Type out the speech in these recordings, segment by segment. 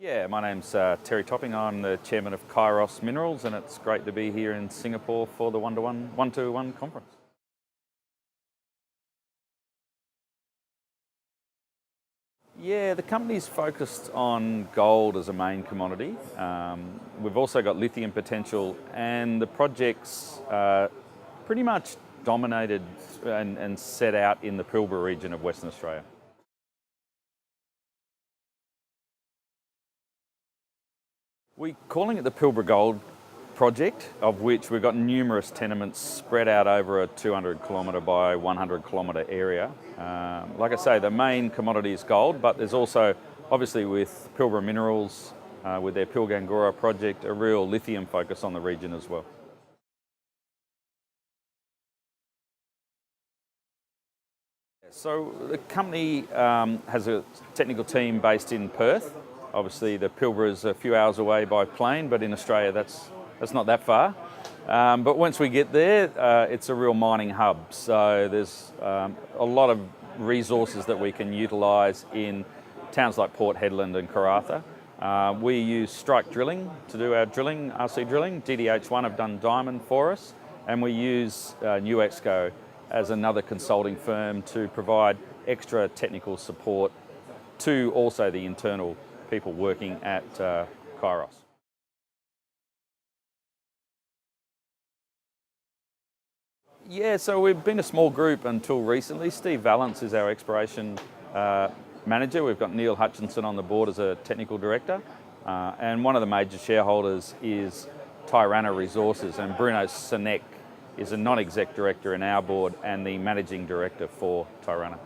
Yeah, my name's Terry Topping. I'm the chairman of Kairos Minerals, and it's great to be here in Singapore for the one-to-one conference. Yeah, the company's focused on gold as a main commodity. We've also got lithium potential, and the project's pretty much dominated and set out in the Pilbara region of Western Australia. We're calling it the Pilbara Gold Project, of which we've got numerous tenements spread out over a 200 kilometre by 100 kilometre area. Like I say, the main commodity is gold, but there's also, obviously with Pilbara Minerals, with their Pilgangoora project, a real lithium focus on the region as well. So the company has a technical team based in Perth. Obviously the Pilbara is a few hours away by plane, but in Australia that's not that far. But once we get there, it's a real mining hub. So there's a lot of resources that we can utilise in towns like Port Hedland and Karratha. We use strike drilling to do our drilling, RC drilling. DDH1 have done diamond for us, and we use New Exco as another consulting firm to provide extra technical support to also the internal people working at Kairos. Yeah, so we've been a small group until recently. Steve Valance is our exploration manager. We've got Neil Hutchinson on the board as a technical director. And one of the major shareholders is Tyrannah Resources, and Bruno Sinek is a non-exec director in our board and the managing director for Tyrannah.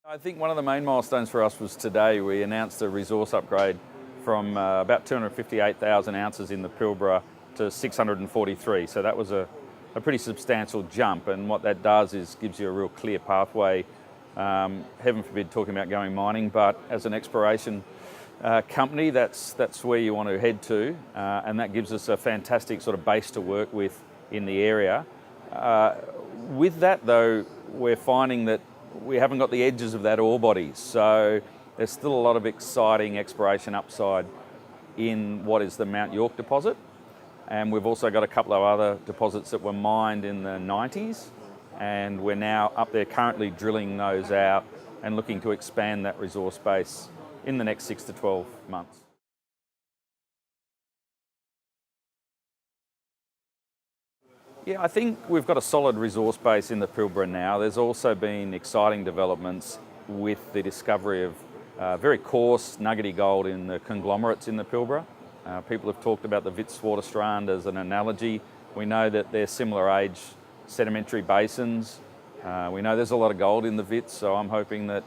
I think one of the main milestones for us was today. We announced a resource upgrade from about 258,000 ounces in the Pilbara to 643. So that was a pretty substantial jump, and what that does is gives you a real clear pathway. Heaven forbid talking about going mining, but as an exploration company, that's where you want to head to, and that gives us a fantastic sort of base to work with in the area. With that though, we're finding that we haven't got the edges of that ore body, so there's still a lot of exciting exploration upside in what is the Mount York deposit, and we've also got a couple of other deposits that were mined in the 90s, and we're now up there currently drilling those out and looking to expand that resource base in the next 6 to 12 months. Yeah, I think we've got a solid resource base in the Pilbara now. There's also been exciting developments with the discovery of very coarse, nuggety gold in the conglomerates in the Pilbara. People have talked about the Witwatersrand as an analogy. We know that they're similar age sedimentary basins. We know there's a lot of gold in the Wits, so I'm hoping that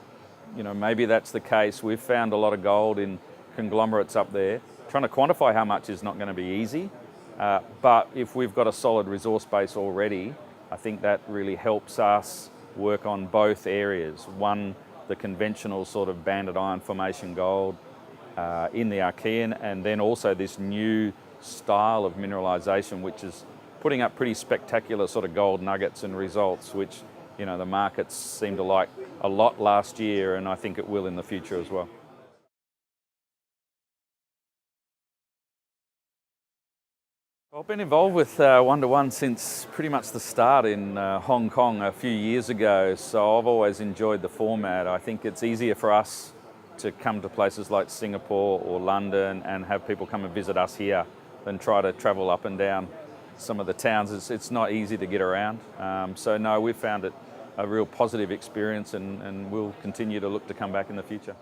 maybe that's the case. We've found a lot of gold in conglomerates up there. Trying to quantify how much is not going to be easy. But if we've got a solid resource base already, I think that really helps us work on both areas. One, the conventional sort of banded iron formation gold in the Archean, and then also this new style of mineralisation, which is putting up pretty spectacular sort of gold nuggets and results, which the markets seem to like a lot last year, and I think it will in the future as well. I've been involved with one-to-one since pretty much the start in Hong Kong a few years ago, so I've always enjoyed the format. I think it's easier for us to come to places like Singapore or London and have people come and visit us here than try to travel up and down some of the towns. It's not easy to get around. So no, we've found it a real positive experience, and we'll continue to look to come back in the future.